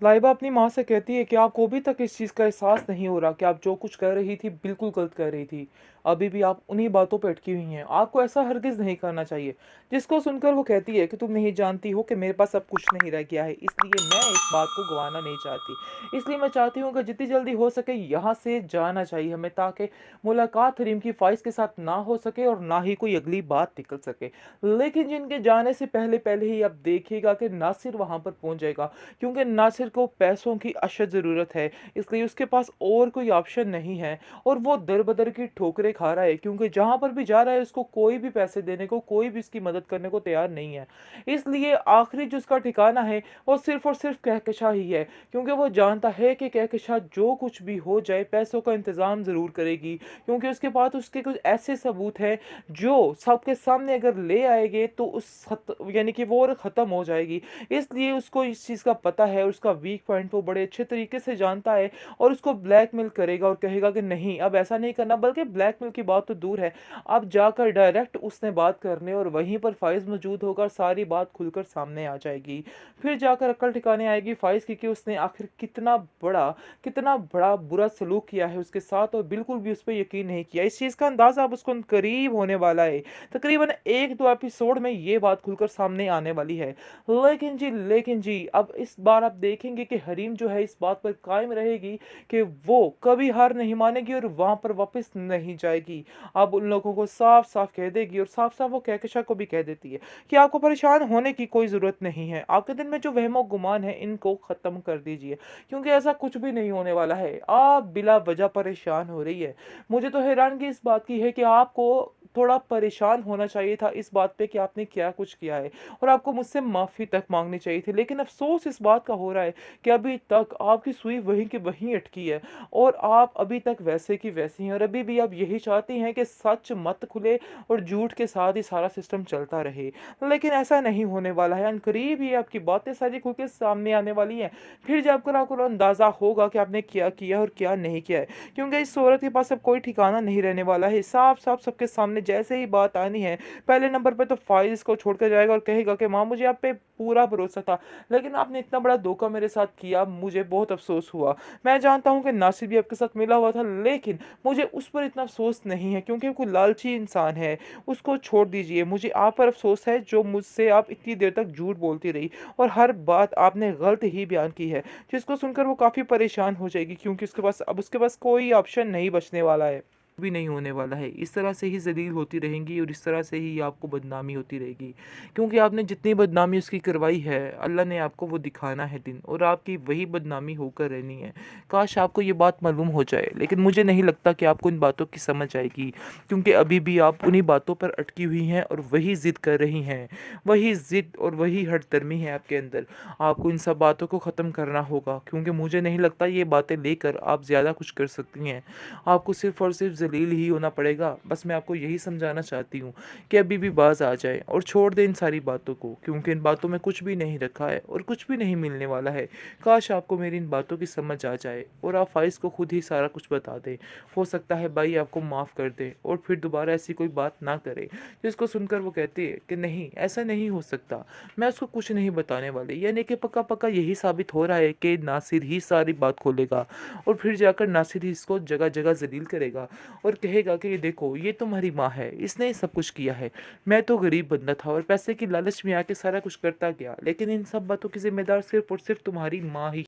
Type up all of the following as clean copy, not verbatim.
लाइबा अपनी माँ से कहती है कि आपको अभी तक इस चीज़ का एहसास नहीं हो रहा कि आप जो कुछ कर रही थी बिल्कुल गलत कर रही थी। अभी भी आप उन्हीं बातों पे अटकी हुई हैं। आपको ऐसा हरगिज़ नहीं करना चाहिए। जिसको सुनकर वो कहती है कि तुम नहीं जानती हो कि मेरे पास अब कुछ नहीं रह गया है, इसलिए मैं इस बात को गँवाना नहीं चाहती। इसलिए मैं चाहती हूँ कि जितनी जल्दी हो सके यहाँ से जाना चाहिए हमें, ताकि मुलाकात हरीम की फ़ाइज़ के साथ ना हो सके और ना ही कोई अगली बात निकल सके। लेकिन जिनके जाने से पहले-पहले ही आप देखिएगा कि नासिर वहाँ पर पहुँच जाएगा, क्योंकि नासिर को पैसों की अशद ज़रूरत है, इसलिए उसके पास और कोई ऑप्शन नहीं है और वो दर-बदर की ठोकरें खा रहा है, क्योंकि जहाँ पर भी जा रहा है उसको कोई भी पैसे देने को, कोई भी उसकी मदद करने को तैयार नहीं है। इसलिए आखिरी जो उसका ठिकाना है, वो सिर्फ़ और सिर्फ़ कहकशां ही है, क्योंकि वो जानता है कि कहकशां जो कुछ भी हो जाए पैसों का इंतज़ाम ज़रूर करेगी, क्योंकि उसके पास उसके कुछ ऐसे सबूत हैं, जो सबके सामने अगर ले आएँगे तो उस खत यानी कि वो और ख़त्म हो जाएगी। इसलिए उसको इस चीज़ का पता है, उसका वीक पॉइंट वो बड़े अच्छे तरीके से जानता है और उसको ब्लैकमेल करेगा और कहेगा कि नहीं अब ऐसा नहीं करना, बल्कि ब्लैकमेल की बात तो दूर है, अब जाकर डायरेक्ट उसने बात करने और वहीं पर फ़ाइज़ मौजूद होकर सारी बात खुलकर सामने आ जाएगी। फिर जाकर अक्ल ठिकाने आएगी फ़ाइज़ की कि उसने आखिर कितना बड़ा बुरा सलूक किया है उसके साथ और बिल्कुल भी उस पे यकीन नहीं किया। इस चीज़ का अंदाज़ा अब उसको करीब होने वाला है। तकरीबन 1-2 एपिसोड में ये बात खुलकर सामने आने वाली है। लेकिन जी, अब इस बार आप देखेंगे कि हरीम जो है इस बात पर कायम रहेगी कि वो कभी हार नहीं मानेगी और वहाँ पर वापस नहीं जाएगी। अब उन लोगों को साफ-साफ कह देगी और साफ-साफ वो कहकशा को भी कह देती है कि आपको परेशान होने की कोई ज़रूरत नहीं है। आपके दिल में जो वहमो-गुमान है इनको ख़त्म कर दीजिए, क्योंकि ऐसा कुछ भी नहीं होने वाला है। आप बिला वजह परेशान हो रही है। मुझे तो हैरानगी इस बात की है कि आपको थोड़ा परेशान होना चाहिए था इस बात पे कि आपने क्या कुछ किया है और आपको मुझसे माफ़ी तक माँगनी चाहिए थी। लेकिन अफ़सोस इस बात का हो रहा है कि अभी तक आपकी सुई वहीं की वहीं अटकी है और आप अभी तक वैसे की वैसी हैं और अभी भी आप यही चाहती हैं कि सच मत खुले और झूठ के साथ ही सारा सिस्टम चलता रहे। लेकिन ऐसा नहीं होने वाला है, अनकरीब ही आपकी बातें सारी खुल के सामने आने वाली हैं। फिर जब कर आपको अंदाज़ा होगा कि आपने क्या किया और क्या नहीं किया है, क्योंकि इस औरत के पास अब कोई ठिकाना नहीं रहने वाला है। साफ-साफ सबके सामने जैसे ही बात आनी है, पहले नंबर पे तो फ़ाइज़ को छोड़ कर जाएगा और कहेगा कि माँ मुझे आप पे पूरा भरोसा था, लेकिन आपने इतना बड़ा धोखा मेरे साथ किया, मुझे बहुत अफ़सोस हुआ। मैं जानता हूँ कि नासिर भी आपके साथ मिला हुआ था, लेकिन मुझे उस पर इतना अफ़सोस नहीं है क्योंकि वो कोई लालची इंसान है, उसको छोड़ दीजिए। मुझे आप पर अफ़सोस है जो मुझसे आप इतनी देर तक झूठ बोलती रही और हर बात आपने गलत ही बयान की है, जिसको सुनकर वो काफ़ी परेशान हो जाएगी, क्योंकि उसके पास कोई ऑप्शन नहीं बचने वाला है। भी नहीं होने वाला है। इस तरह से ही ज़लील होती रहेंगी और इस तरह से ही आपको बदनामी होती रहेगी। क्योंकि आपने जितनी बदनामी उसकी करवाई है, अल्लाह ने आपको वो दिखाना है दिन और आपकी वही बदनामी होकर रहनी है। काश आपको ये बात मालूम हो जाए, लेकिन मुझे नहीं लगता कि आपको इन बातों की समझ आएगी, क्योंकि अभी भी आप उन्हीं बातों पर अटकी हुई हैं और वही ज़िद कर रही हैं। वही ज़िद और वही हठधर्मी है आपके अंदर। आपको इन सब बातों को ख़त्म करना होगा, क्योंकि मुझे नहीं लगता ये बातें लेकर आप ज़्यादा कुछ कर सकती हैं। आपको सिर्फ़ और सिर्फ़ ज़लील ही होना पड़ेगा। बस मैं आपको यही समझाना चाहती हूँ कि अभी भी बाज़ आ जाएँ और छोड़ दें इन सारी बातों को, क्योंकि इन बातों में कुछ भी नहीं रखा है और कुछ भी नहीं मिलने वाला है। काश आपको मेरी इन बातों की समझ आ जाए और आप फ़ाइज़ को खुद ही सारा कुछ बता दें। हो सकता है भाई आपको माफ़ कर दे और फिर दोबारा ऐसी कोई बात ना करे। जिसको सुनकर वो कहती है कि नहीं, ऐसा नहीं हो सकता, मैं उसको कुछ नहीं बताने वाली। यानी कि पक्का-पक्का यही साबित हो रहा है कि नासिर ही सारी बात खोलेगा और फिर जाकर नासिर ही इसको जगह-जगह ज़लील करेगा और कहेगा कि ये देखो ये तुम्हारी माँ है, इसने सब कुछ किया है। मैं तो गरीब बंदा था और पैसे की लालच में आके सारा कुछ करता गया, लेकिन इन सब बातों की ज़िम्मेदार सिर्फ़ और सिर्फ़ तुम्हारी माँ ही।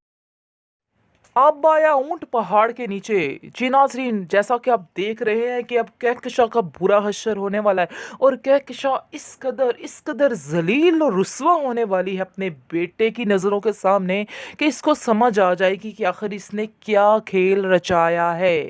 अब आया ऊँट पहाड़ के नीचे। जी नाज़रीन, जैसा कि आप देख रहे हैं कि अब कहकशां का बुरा हश्र होने वाला है और कहकशां इस कदर ज़लील और रुस्वा होने वाली है अपने बेटे की नज़रों के सामने कि इसको समझ आ जाएगी कि आखिर इसने क्या खेल रचाया है।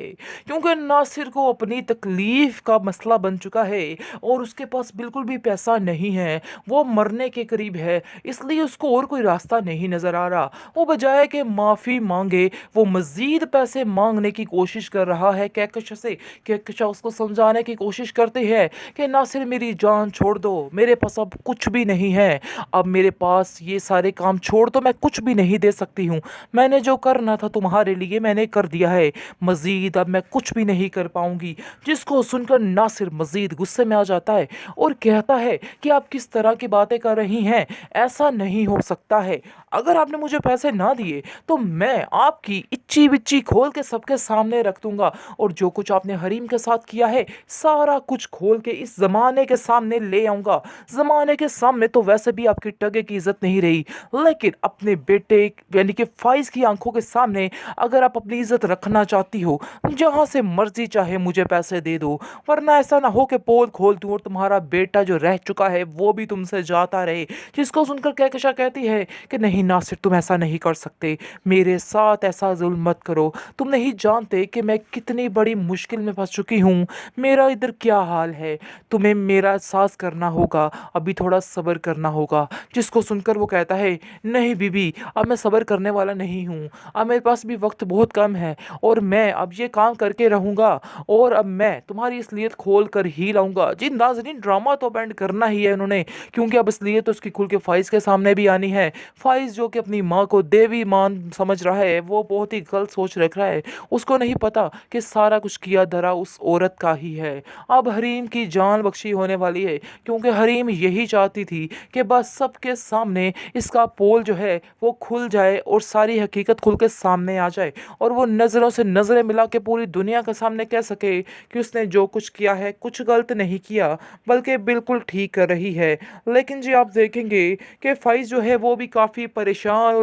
क्योंकि नासिर को अपनी तकलीफ़ का मसला बन चुका है और उसके पास बिल्कुल भी पैसा नहीं है। वो मरने के करीब है, इसलिए उसको और कोई रास्ता नहीं नज़र आ रहा। वो बजाय कि माफ़ी माँगे वो मज़ीद पैसे माँगने की कोशिश कर रहा है कहकशा से। कहकशा उसको समझाने की कोशिश करती है कि नासिर मेरी जान छोड़ दो, मेरे पास अब कुछ भी नहीं है। अब मेरे पास ये सारे काम छोड़ दो, मैं कुछ भी नहीं दे सकती हूँ। मैंने जो करना था तुम्हारे लिए मैंने कर दिया है, मज़ीद अब मैं कुछ भी नहीं कर पाऊँगी। जिसको सुनकर नासिर मज़ीद गुस्से में आ जाता है और कहता है कि आप किस तरह की बातें कर रही हैं, ऐसा नहीं हो सकता है। अगर आपने मुझे पैसे ना दिए तो मैं आपकी इच्ची बिच्ची खोल के सबके सामने रख दूंगा, और जो कुछ आपने हरीम के साथ किया है सारा कुछ खोल के इस ज़माने के सामने ले आऊँगा। ज़माने के सामने तो वैसे भी आपकी टगे की इज़्ज़त नहीं रही, लेकिन अपने बेटे यानी कि फ़ाइज़ की आंखों के सामने अगर आप अपनी इज़्ज़त रखना चाहती हो, जहाँ से मर्ज़ी चाहे मुझे पैसे दे दो, वरना ऐसा ना हो कि पोल खोल दूँ और तुम्हारा बेटा जो रह चुका है वो भी तुमसे जाता रहे। जिसको सुनकर कहकशा कहती है कि नहीं नासिर, तुम ऐसा नहीं कर सकते, मेरे साथ ऐसा जुल्म मत करो। तुम नहीं जानते कि मैं कितनी बड़ी मुश्किल में फंस चुकी हूँ, मेरा इधर क्या हाल है। तुम्हें मेरा एहसास करना होगा, अभी थोड़ा सब्र करना होगा। जिसको सुनकर वो कहता है नहीं बीबी, अब मैं सब्र करने वाला नहीं हूँ, अब मेरे पास भी वक्त बहुत कम है और मैं अब ये काम करके रहूँगा, और अब मैं तुम्हारी असलियत खोल कर ही लाऊंगा। जी नाज़रीन, ड्रामा तो बैंड करना ही है उन्होंने, क्योंकि अब असलियत तो उसकी खुल के फ़ाइज़ के सामने भी आनी है। फ़ाइज़ जो कि अपनी माँ को देवी मान समझ रहा है, वो बहुत ही गलत सोच रख रहा है। उसको नहीं पता कि सारा कुछ किया धरा उस औरत का ही है। अब हरीम की जान बख्शी होने वाली है, क्योंकि हरीम यही चाहती थी कि बस सबके सामने इसका पोल जो है वो खुल जाए और सारी हकीकत खुल के सामने आ जाए, और वो नज़रों से नज़रें मिला के पूरी दुनिया के सामने कह सके कि उसने जो कुछ किया है कुछ गलत नहीं किया, बल्कि बिल्कुल ठीक कर रही है। लेकिन जी आप देखेंगे कि फ़ाइज़ जो है वो भी काफ़ी परेशान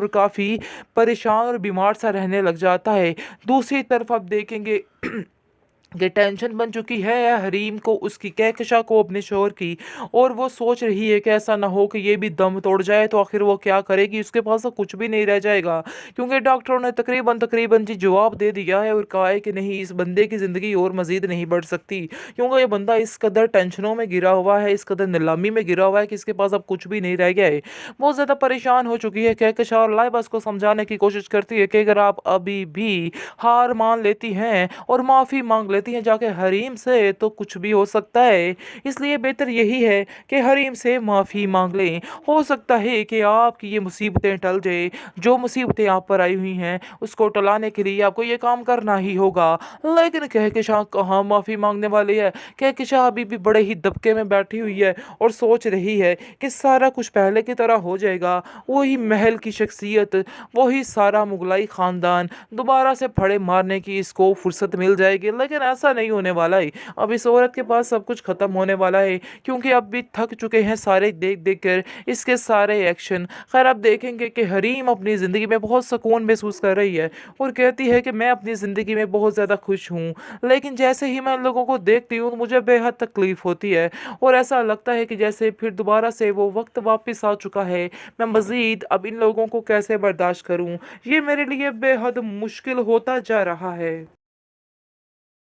और बीमार सा रहने लग जाता है। दूसरी तरफ आप देखेंगे कि टेंशन बन चुकी है हरीम को, उसकी कहकशा को अपने शोहर की, और वो सोच रही है कि ऐसा ना हो कि ये भी दम तोड़ जाए तो आखिर वो क्या करेगी, उसके पास तो कुछ भी नहीं रह जाएगा। क्योंकि डॉक्टरों ने तकरीबन जी जवाब दे दिया है और कहा है कि नहीं, इस बंदे की ज़िंदगी और मज़ीद नहीं बढ़ सकती, क्योंकि ये बंदा इस कदर टेंशनों में गिरा हुआ है, इस कदर नीलामी में गिरा हुआ है कि इसके पास अब कुछ भी नहीं रह गया है। बहुत ज़्यादा परेशान हो चुकी है कहकशा, और लाइबा उसको समझाने की कोशिश करती है कि अगर आप अभी भी हार मान लेती हैं और माफ़ी मांग लेती हैं जाके हरीम से, तो कुछ भी हो सकता है। इसलिए बेहतर यही है कि हरीम से माफ़ी मांग लें। हो सकता है कि आपकी ये मुसीबतें टल जाए, जो मुसीबतें आप पर आई हुई हैं उसको टलाने के लिए आपको ये काम करना ही होगा। लेकिन कहकशा कहाँ माफ़ी मांगने वाली है। कहकशा अभी भी बड़े ही दबके में बैठी हुई है और सोच रही है कि सारा कुछ पहले की तरह हो जाएगा, वही महल की शख्सियत, वही सारा मुगलाई ख़ानदान, दोबारा से फड़े मारने की इसको फुर्सत मिल जाएगी। लेकिन ऐसा नहीं होने वाला है। अब इस औरत के पास सब कुछ ख़त्म होने वाला है, क्योंकि अब भी थक चुके हैं सारे देख देख कर इसके सारे एक्शन। खैर आप देखेंगे कि हरीम अपनी ज़िंदगी में बहुत सुकून महसूस कर रही है और कहती है कि मैं अपनी ज़िंदगी में बहुत ज़्यादा खुश हूँ, लेकिन जैसे ही मैं इन लोगों को देखती हूँ मुझे बेहद तकलीफ़ होती है, और ऐसा लगता है कि जैसे फिर दोबारा से वो वक्त वापस आ चुका है। मैं मज़ीद अब इन लोगों को कैसे बर्दाश्त करूँ, ये मेरे लिए बेहद मुश्किल होता जा रहा है।